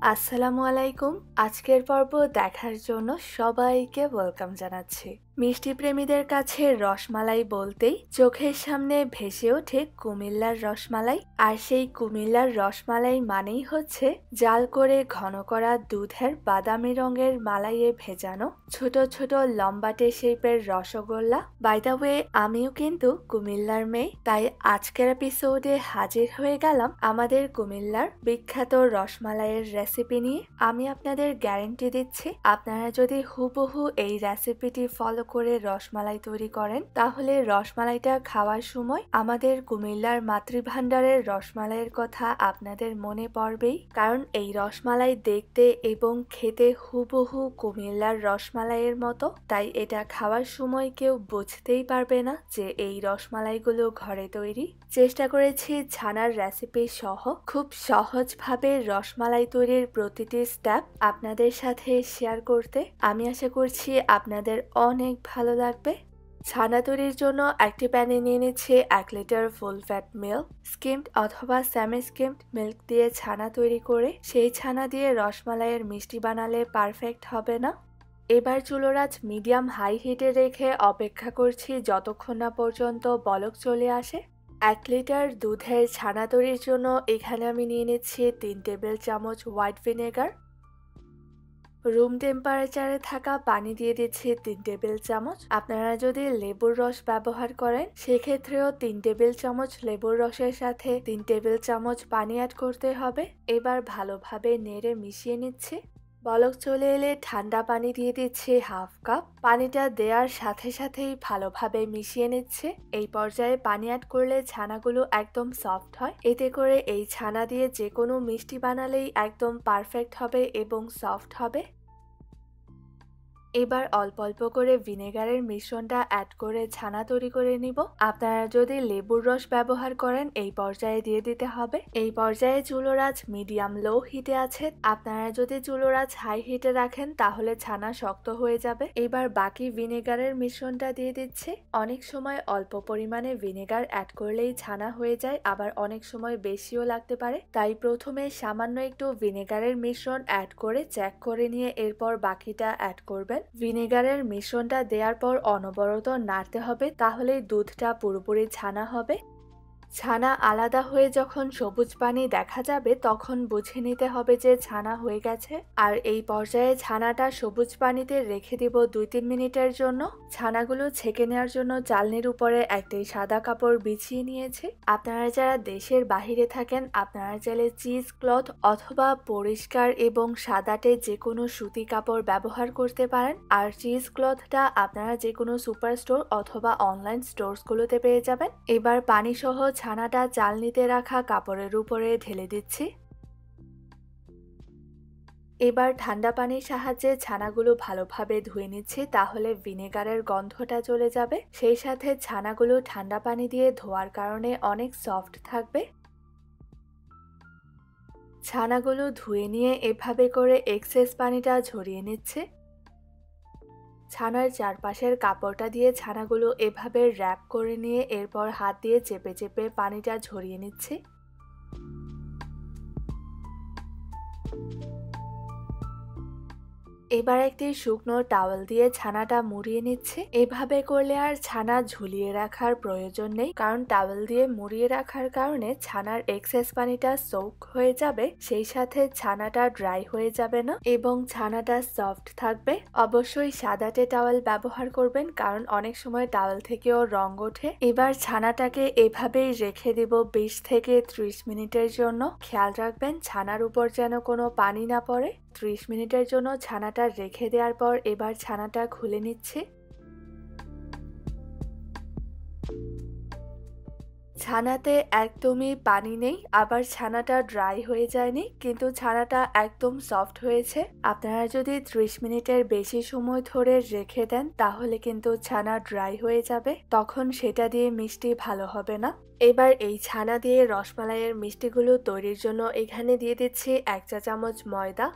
আসসালামু আলাইকুম। আজকের পর্ব দেখার জন্য সবাইকে ওয়েলকাম জানাচ্ছি। মিষ্টি প্রেমীদের কাছে রসমালাই বলতেই চোখের সামনে ভেসে ওঠে কুমিল্লার রসমালাই। আর সেই কুমিল্লার রসমালাই মানেই হচ্ছে জাল করে ঘন করা দুধের বাদামি রঙের মালাইয়ে ভেজানো ছোট ছোট লম্বাটে শেপের রসগোল্লা। বাই দ্য ওয়ে, আমিও কিন্তু কুমিল্লার মেয়ে, তাই আজকের এপিসোডে হাজির হয়ে গেলাম আমাদের কুমিল্লার বিখ্যাত রসমালাইয়ের রেসিপি নিয়ে। আমি আপনাদের গ্যারান্টি দিচ্ছি, আপনারা যদি হুবহু এই রেসিপিটি ফলো করে রসমালাই তৈরি করেন তাহলে রসমালাইটা খাওয়ার সময় আমাদের কুমিল্লার মাতৃভান্ডারের রসমালাইয়ের কথা আপনাদের মনে পড়বেই। কারণ এই রসমালাই দেখতে এবং খেতে হুবহু কুমিল্লার রসমালাইয়ের মতো, তাই এটা খাওয়ার সময় কেউ বুঝতেই পারবে না যে এই রসমালাইগুলো ঘরে তৈরি। চেষ্টা করেছি ছানার রেসিপি সহ খুব সহজভাবে রসমালাই তৈরির প্রতিটি স্টেপ আপনাদের সাথে শেয়ার করতে। আমি আশা করছি আপনাদের অনেক ভালো লাগবে। ছানা তৈরির জন্য একটি প্যানে নিয়ে নিচ্ছি 1 litre full fat milk. Skimmed অথবা সেমি স্কিমড মিল্ক দিয়ে ছানা তৈরি করে সেই ছানা দিয়ে রসমালাইয়ের মিষ্টি বানালে পারফেক্ট হবে না। এবার চুলোর আঁচ মিডিয়াম হাই হিটে রেখে অপেক্ষা করছি যতক্ষণ না পর্যন্ত বলক চলে আসে। 1 লিটার দুধের ছানা তৈরির জন্য এখানে আমি নিয়ে নিচ্ছি 3 টেবিল চামচ হোয়াইট ভিনেগার। রুম টেম্পারেচারে থাকা পানি দিয়ে দিচ্ছি 3 টেবিল চামচ। আপনারা যদি লেবুর রস ব্যবহার করেন সেক্ষেত্রেও 3 টেবিল চামচ লেবুর রসের সাথে 3 টেবিল চামচ পানি অ্যাড করতে হবে। এবার ভালোভাবে নেড়ে মিশিয়ে নিচ্ছি। বলক চলে এলে ঠান্ডা পানি দিয়ে দিচ্ছি হাফ কাপ। পানিটা দেওয়ার সাথে সাথেই ভালোভাবে মিশিয়ে নিচ্ছে। এই পর্যায়ে পানি অ্যাড করলে ছানাগুলো একদম সফট হয়। এতে করে এই ছানা দিয়ে যে কোনো মিষ্টি বানালেই একদম পারফেক্ট হবে এবং সফট হবে। এবার অল্প অল্প করে ভিনেগারের মিশ্রণটা অ্যাড করে ছানা তৈরি করে নিব। আপনারা যদি লেবুর রস ব্যবহার করেন এই পর্যায়ে দিয়ে দিতে হবে। এই পর্যায়ে চুলোর আঁচ মিডিয়াম লো হিটে আছে। আপনারা যদি চুলোর আঁচ হাই হিটে রাখেন তাহলে ছানা শক্ত হয়ে যাবে। এবার বাকি ভিনেগারের মিশ্রণটা দিয়ে দিচ্ছে। অনেক সময় অল্প পরিমাণে ভিনেগার অ্যাড করলেই ছানা হয়ে যায়, আবার অনেক সময় বেশিও লাগতে পারে। তাই প্রথমে সামান্য একটু ভিনেগারের মিশ্রণ অ্যাড করে চেক করে নিয়ে এরপর বাকিটা অ্যাড করবেন। ভিনেগারের মিশ্রণটা দেওয়ার পর অনবরত নাড়তে হবে, তাহলেই দুধটা পুরোপুরি ছানা হবে। ছানা আলাদা হয়ে যখন সবুজ পানি দেখা যাবে তখন বুঝে নিতে হবে যে ছানা হয়ে গেছে। আর এই পর্যায়ে ছানাটা সবুজ পানিতে রেখে দিব 2-3 মিনিটের জন্য। ছানাগুলো ছেঁকে নেওয়ার জন্য চালনির উপরে একটি সাদা কাপড় বিছিয়ে নিয়েছি। আপনারা যারা দেশের বাহিরে থাকেন আপনারা চাইলে চিজ ক্লথ অথবা পরিষ্কার এবং সাদাটে যে কোনো সুতি কাপড় ব্যবহার করতে পারেন। আর চিজ ক্লথটা আপনারা যে কোনো সুপার স্টোর অথবা অনলাইন স্টোরসগুলোতে পেয়ে যাবেন। এবার পানি সহ ছানাটা চালনিতে রাখা কাপড়ের উপরে ঢেলে দিচ্ছি। এবার ঠান্ডা পানির সাহায্যে ছানাগুলো ভালোভাবে ধুয়ে নিচ্ছি, তাহলে ভিনেগারের গন্ধটা চলে যাবে। সেই সাথে ছানাগুলো ঠান্ডা পানি দিয়ে ধোয়ার কারণে অনেক সফট থাকবে। ছানাগুলো ধুয়ে নিয়ে এভাবে করে এক্সেস পানিটা ঝরিয়ে নিচ্ছে। ছানার চারপাশের কাপড়টা দিয়ে ছানাগুলো এভাবে র্যাপ করে নিয়ে এরপর হাত দিয়ে চেপে চেপে পানিটা ঝরিয়ে নিচ্ছে। এবার একটি শুকনো টাওয়েল দিয়ে ছানাটা মুড়িয়ে নিচ্ছে। এভাবে করলে আর ছানা ঝুলিয়ে রাখার প্রয়োজন নেই, কারণ টাওয়েল দিয়ে মুড়িয়ে রাখার কারণে ছানার এক্সেস পানিটা সোক হয়ে যাবে, সেই সাথে ছানাটা ড্রাই হয়ে যাবে না এবং ছানাটা সফট থাকবে। অবশ্যই সাদাটে টাওয়েল ব্যবহার করবেন, কারণ অনেক সময় টাওয়েল থেকেও রং ওঠে। এবার ছানাটাকে এভাবেই রেখে দিব 20 থেকে 30 মিনিটের জন্য। খেয়াল রাখবেন ছানার উপর যেন কোনো পানি না পড়ে। 30 মিনিটের জন্য ছানাটা রেখে দেওয়ার পর এবার ছানাটা খুলে নিচ্ছি। ছানাতে একদমই পানি নেই, আবার ছানাটা ড্রাই হয়ে যায়নি, কিন্তু ছানাটা একদম সফট হয়েছে। আপনারা যদি 30 মিনিটের বেশি সময় ধরে রেখে দেন তাহলে কিন্তু ছানা ড্রাই হয়ে যাবে, তখন সেটা দিয়ে মিষ্টি ভালো হবে না। এবার এই ছানা দিয়ে রসমালাইয়ের মিষ্টিগুলো তৈরির জন্য এখানে দিয়ে দিচ্ছি 1 চা চামচ ময়দা,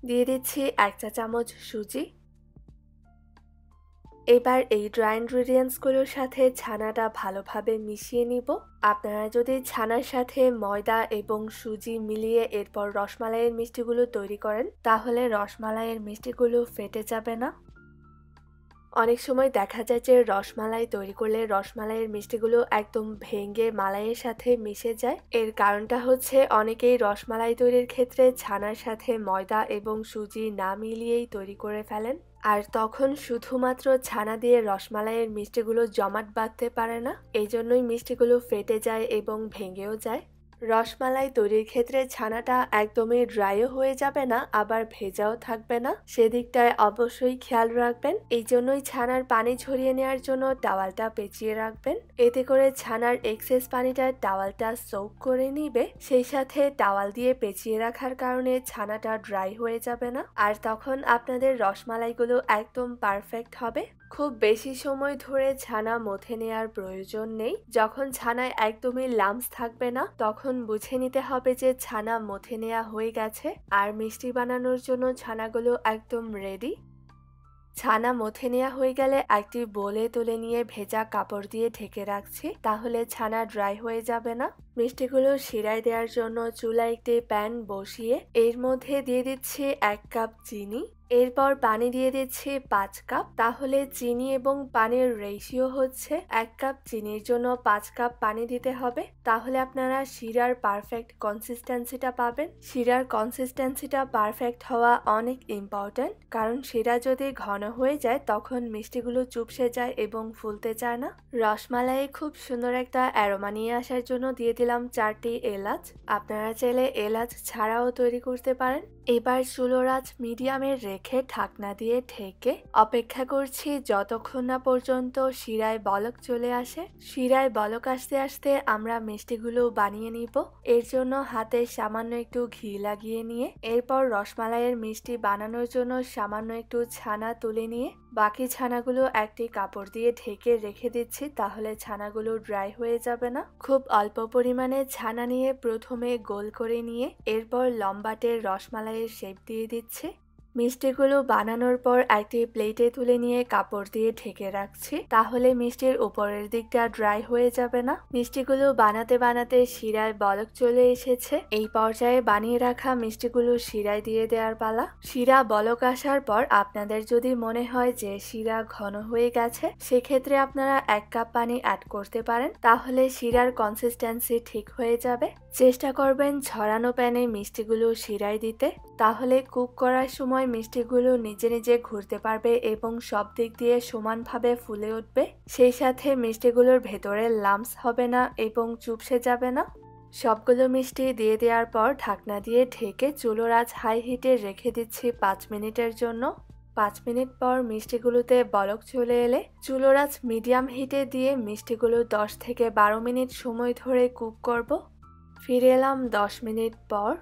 দিয়ে দিচ্ছি 1 চা চামচ সুজি, এবার এই ড্রাই ইনগ্রিডিয়েন্টসগুলোর সাথে ছানাটা ভালোভাবে মিশিয়ে নিব। আপনারা যদি ছানার সাথে ময়দা এবং সুজি মিলিয়ে এরপর রসমালাইয়ের মিষ্টিগুলো তৈরি করেন তাহলে রসমালাইয়ের মিষ্টিগুলো ফেটে যাবে না। অনেক সময় দেখা যায় যে রসমালাই তৈরি করলে রসমালাইয়ের মিষ্টিগুলো একদম ভেঙে মালাইয়ের সাথে মিশে যায়। এর কারণটা হচ্ছে অনেকেই রসমালাই তৈরির ক্ষেত্রে ছানার সাথে ময়দা এবং সুজি না মিলিয়েই তৈরি করে ফেলেন, আর তখন শুধুমাত্র ছানা দিয়ে রসমালাইয়ের মিষ্টিগুলো জমাট বাঁধতে পারে না, এই জন্যই মিষ্টিগুলো ফেটে যায় এবং ভেঙেও যায়। রসমালাই তৈরির ক্ষেত্রে ছানাটা একদমই ড্রাইও হয়ে যাবে না, আবার ভেজাও থাকবে না, সেদিকটায় অবশ্যই খেয়াল রাখবেন। এই জন্যই ছানার পানি ঝরিয়ে নেওয়ার জন্য টাওয়ালটা পেঁচিয়ে রাখবেন। এতে করে ছানার এক্সেস পানিটা টাওয়ালটা সোক করে নিবে, সেই সাথে টাওয়াল দিয়ে পেঁচিয়ে রাখার কারণে ছানাটা ড্রাই হয়ে যাবে না, আর তখন আপনাদের রসমালাইগুলো একদম পারফেক্ট হবে। খুব বেশি সময় ধরে ছানা মথে নেওয়ার প্রয়োজন নেই। যখন ছানায় একদমই লাম্পস থাকবে না তখন বুঝে নিতে হবে যে ছানা মথে নেওয়া হয়ে গেছে, আর মিষ্টি বানানোর জন্য ছানাগুলো একদম রেডি। ছানা মথে নেওয়া হয়ে গেলে একটি বোলে তুলে নিয়ে ভেজা কাপড় দিয়ে ঢেকে রাখছি, তাহলে ছানা ড্রাই হয়ে যাবে না। মিষ্টিগুলো শিরায় দেওয়ার জন্য চুলায় একটি প্যান বসিয়ে এর মধ্যে দিয়ে দিচ্ছি 1 কাপ চিনি, এরপর পানি দিয়ে দিচ্ছি 5 কাপ। তাহলে চিনি এবং পানির রেশিও হচ্ছে 1 কাপ চিনির জন্য 5 কাপ পানি দিতে হবে, তাহলে আপনারা শিরার পারফেক্ট কনসিস্টেন্সিটা পাবেন। শিরার কনসিস্টেন্সিটা পারফেক্ট হওয়া অনেক ইম্পর্ট্যান্ট, কারণ শিরা যদি ঘন হয়ে যায় তখন মিষ্টিগুলো চুপসে যায় এবং ফুলতে চায় না। রসমালাই খুব সুন্দর একটা অ্যারোমা নিয়ে আসার জন্য দিয়ে দিলাম 4টি এলাচ। আপনারা চাইলে এলাচ ছাড়াও তৈরি করতে পারেন। এবার চুলোর আঁচ মিডিয়ামে রেখে ঢাকনা দিয়ে ঢেকে অপেক্ষা করছি যতক্ষণ না পর্যন্ত শিরায় বলক চলে আসে। শিরায় বলক আসতে আসতে আমরা মিষ্টিগুলো বানিয়ে নিব। এর জন্য হাতে সামান্য একটু ঘি লাগিয়ে নিয়ে এরপর রসমালাইয়ের মিষ্টি বানানোর জন্য সামান্য একটু ছানা তুলে নিয়ে বাকি ছানাগুলো একটি কাপড় দিয়ে ঢেকে রেখে দিচ্ছি, তাহলে ছানাগুলো ড্রাই হয়ে যাবে না। খুব অল্প পরিমাণে ছানা নিয়ে প্রথমে গোল করে নিয়ে এরপর লম্বাটে রসমালাইয়ের শেপ দিয়ে দিচ্ছি। মিষ্টিগুলো বানানোর পর একটি প্লেটে তুলে নিয়ে কাপড় দিয়ে ঢেকে রাখছি, তাহলে মিষ্টির উপরের দিকটা ড্রাই হয়ে যাবে না। মিষ্টিগুলো বানাতে বানাতে শিরায় বলক চলে এসেছে। এই পর্যায়ে বানিয়ে রাখা মিষ্টিগুলো শিরায় দিয়ে দেওয়ার পালা। শিরা বলক আসার পর আপনাদের যদি মনে হয় যে শিরা ঘন হয়ে গেছে, সেক্ষেত্রে আপনারা 1 কাপ পানি অ্যাড করতে পারেন, তাহলে শিরার কনসিস্টেন্সি ঠিক হয়ে যাবে। চেষ্টা করবেন ঝরানো প্যানে মিষ্টিগুলো শিরায় দিতে, তাহলে কুক করার সময় মিষ্টিগুলো নিজে নিজে ঘুরতে পারবে এবং সব দিক দিয়ে সমানভাবে ফুলে উঠবে। সেই সাথে মিষ্টিগুলোর ভেতরে লাম্পস হবে না এবং চুপসে যাবে না। সবগুলো মিষ্টি দিয়ে দেওয়ার পর ঢাকনা দিয়ে ঢেকে চুলোর আঁচ হাই হিটে রেখে দিচ্ছি 5 মিনিটের জন্য। 5 মিনিট পর মিষ্টিগুলোতে বলক চলে এলে চুলোর আঁচ মিডিয়াম হিটে দিয়ে মিষ্টিগুলো 10 থেকে 12 মিনিট সময় ধরে কুক করব। ফিরে এলাম 10 মিনিট পর।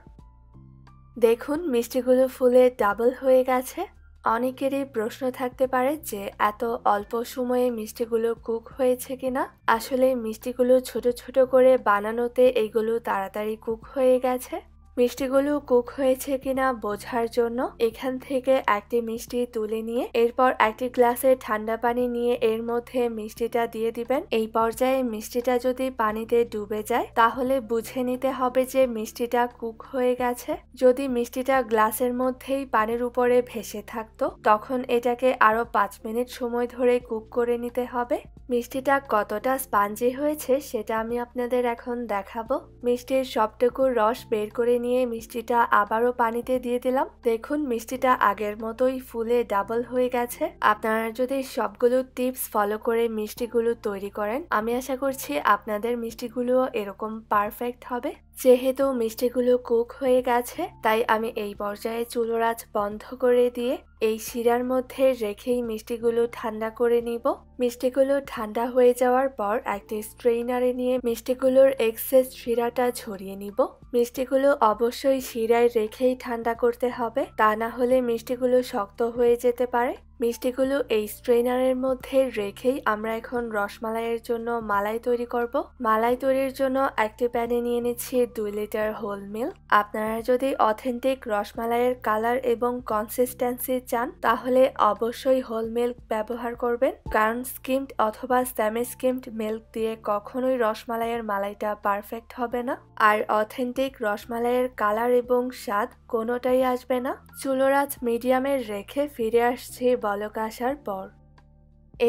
দেখুন মিষ্টিগুলো ফুলে ডাবল হয়ে গেছে। অনেকেরই প্রশ্ন থাকতে পারে যে এত অল্প সময়ে মিষ্টিগুলো কুক হয়েছে কিনা। আসলে মিষ্টিগুলো ছোট ছোট করে বানানোতে এইগুলো তাড়াতাড়ি কুক হয়ে গেছে। মিষ্টিগুলো কুক হয়েছে কিনা বোঝার জন্য এখান থেকে একটি মিষ্টি তুলে নিয়ে এরপর একটি গ্লাসে ঠান্ডা পানি নিয়ে এর মধ্যে মিষ্টিটা দিয়ে দিবেন। এই পর্যায়ে মিষ্টিটা যদি পানিতে ডুবে যায় তাহলে বুঝে নিতে হবে যে মিষ্টিটা কুক হয়ে গেছে। যদি মিষ্টিটা গ্লাসের মধ্যেই পানির উপরে ভেসে থাকতো তখন এটাকে আরো 5 মিনিট সময় ধরে কুক করে নিতে হবে। মিষ্টিটা কতটা স্পঞ্জি হয়েছে সেটা আমি আপনাদের এখন দেখাবো। মিষ্টির সবটুকু রস বের করে নিয়ে মিষ্টিটা আবারও পানিতে দিয়ে দিলাম। দেখুন মিষ্টিটা আগের মতোই ফুলে ডাবল হয়ে গেছে। আপনারা যদি সবগুলো টিপস ফলো করে মিষ্টিগুলো তৈরি করেন, আমি আশা করছি আপনাদের মিষ্টিগুলো এরকম পারফেক্ট হবে। যেহেতু মিষ্টিগুলো কুক হয়ে গেছে তাই আমি এই পর্যায়ে চুলোর আঁচ বন্ধ করে দিয়ে এই শিরার মধ্যে রেখেই মিষ্টিগুলো ঠান্ডা করে নিব। মিষ্টিগুলো ঠান্ডা হয়ে যাওয়ার পর একটি স্ট্রেইনারে নিয়ে মিষ্টিগুলোর এক্সেস শিরাটা ঝরিয়ে নিব। মিষ্টিগুলো অবশ্যই শিরায় রেখেই ঠান্ডা করতে হবে, তা না হলে মিষ্টিগুলো শক্ত হয়ে যেতে পারে। মিষ্টিগুলো এই স্ট্রেনারের মধ্যে রেখেই আমরা এখন রসমালাইয়ের জন্য মালাই তৈরি করব। মালাই তৈরির জন্য একটি প্যানে নিয়ে নিচ্ছি 2 লিটার হোল মিল্ক। আপনারা যদি অথেন্টিক রসমালাইয়ের কালার এবং কনসিস্টেন্সি চান তাহলে অবশ্যই হোল মিল্ক ব্যবহার করবেন, কারণ স্কিমড অথবা সেমি স্কিমড মিল্ক দিয়ে কখনোই রসমালাইয়ের মালাইটা পারফেক্ট হবে না, আর অথেন্টিক রসমালাইয়ের কালার এবং স্বাদ কোনোটাই আসবে না। চুলোর আঁচ মিডিয়ামে রেখে ফিরে আসছি বলক আসার পর।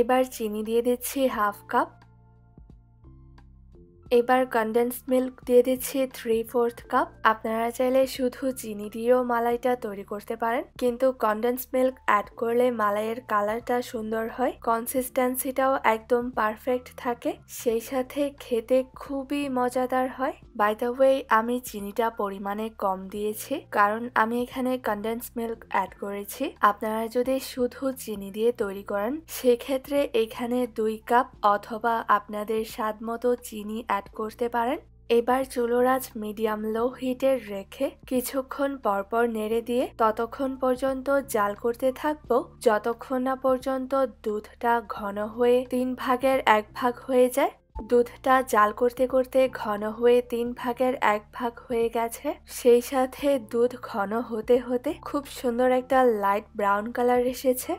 এবার চিনি দিয়ে দিচ্ছি হাফ কাপ। এবার কনডেন্সড মিল্ক দিয়ে দিচ্ছি 3/4 কাপ। আপনারা চাইলে শুধু চিনি দিয়েও মালাইটা তৈরি করতে পারেন, কিন্তু কনডেন্সড মিল্ক অ্যাড করলে মালাইয়ের কালারটা সুন্দর হয়, কনসিস্টেন্সিটাও একদম পারফেক্ট থাকে, সেই সাথে খেতে খুবই মজাদার হয়। বাই দ্য ওয়ে, আমি চিনিটা পরিমাণে কম দিয়েছি কারণ আমি এখানে কনডেন্সড মিল্ক অ্যাড করেছি। আপনারা যদি শুধু চিনি দিয়ে তৈরি করেন সেক্ষেত্রে এখানে 2 কাপ অথবা আপনাদের স্বাদ মতো চিনি অ্যাড করতে পারেন। এবার চুলোর আঁচ মিডিয়াম লো হিটে রেখে কিছুক্ষণ পরপর নেড়ে দিয়ে ততক্ষণ পর্যন্ত জাল করতে থাকবো যতক্ষণ না পর্যন্ত দুধটা ঘন হয়ে 3 ভাগের 1 ভাগ হয়ে যায়। দুধটা জাল করতে করতে ঘন হয়ে 3 ভাগের 1 ভাগ হয়ে গেছে, সেই সাথে দুধ ঘন হতে হতে খুব সুন্দর একটা লাইট ব্রাউন কালার এসেছে।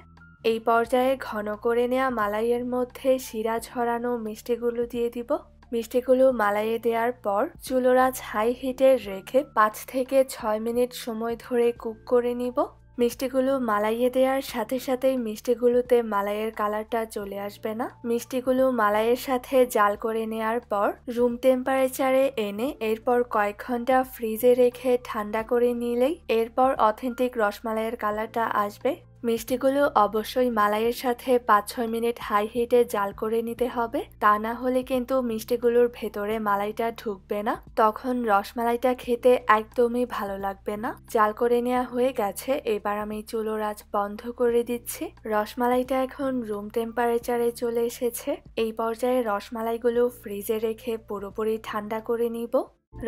এই পর্যায়ে ঘন করে নেওয়া মালাইয়ের মধ্যে শিরা ঝরানো মিষ্টিগুলো দিয়ে দিব। মিষ্টিগুলো মালাইয়ে দেওয়ার পর চুলোর আঁচ হাই হিটে রেখে 5 থেকে 6 মিনিট সময় ধরে কুক করে নিব। মিষ্টিগুলো মালাইয়ে দেওয়ার সাথে সাথেই মিষ্টিগুলোতে মালাইয়ের কালারটা চলে আসবে না। মিষ্টিগুলো মালাইয়ের সাথে জাল করে নেওয়ার পর রুম টেম্পারেচারে এনে এরপর কয়েক ঘন্টা ফ্রিজে রেখে ঠান্ডা করে নিলেই এরপর অথেন্টিক রসমালাইয়ের কালারটা আসবে। মিষ্টিগুলো অবশ্যই মালাইয়ের সাথে 5-6 মিনিট হাই হিটে জাল করে নিতে হবে, তা না হলে কিন্তু মিষ্টিগুলোর ভেতরে মালাইটা ঢুকবে না, তখন রসমালাইটা খেতে একদমই ভালো লাগবে না। জাল করে নেওয়া হয়ে গেছে, এবার আমি চুলোর আঁচ বন্ধ করে দিচ্ছি। রসমালাইটা এখন রুম টেম্পারেচারে চলে এসেছে। এই পর্যায়ে রসমালাইগুলো ফ্রিজে রেখে পুরোপুরি ঠান্ডা করে নিব।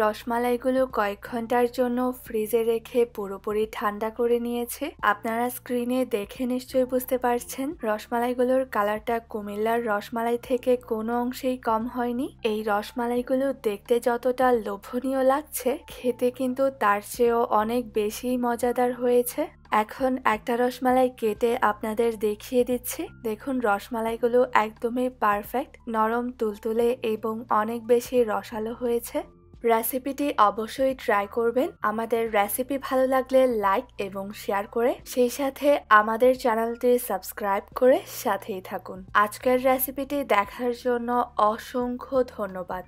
রসমালাইগুলো কয়েক ঘন্টার জন্য ফ্রিজে রেখে পুরোপুরি ঠান্ডা করে নিয়েছে। আপনারা স্ক্রিনে দেখে নিশ্চয়ই বুঝতে পারছেন রসমালাইগুলোর কালারটা কুমিল্লার রসমালাই থেকে কোনো অংশেই কম হয়নি। এই রসমালাইগুলো দেখতে যতটা লোভনীয় লাগছে, খেতে কিন্তু তার চেয়েও অনেক বেশি মজাদার হয়েছে। এখন একটা রসমালাই কেটে আপনাদের দেখিয়ে দিচ্ছি। দেখুন, রসমালাইগুলো একদমই পারফেক্ট, নরম তুলতুলে এবং অনেক বেশি রসালো হয়েছে। রেসিপিটি অবশ্যই ট্রাই করবেন। আমাদের রেসিপি ভালো লাগলে লাইক এবং শেয়ার করে সেই সাথে আমাদের চ্যানেলটি সাবস্ক্রাইব করে সাথেই থাকুন। আজকের রেসিপিটি দেখার জন্য অসংখ্য ধন্যবাদ।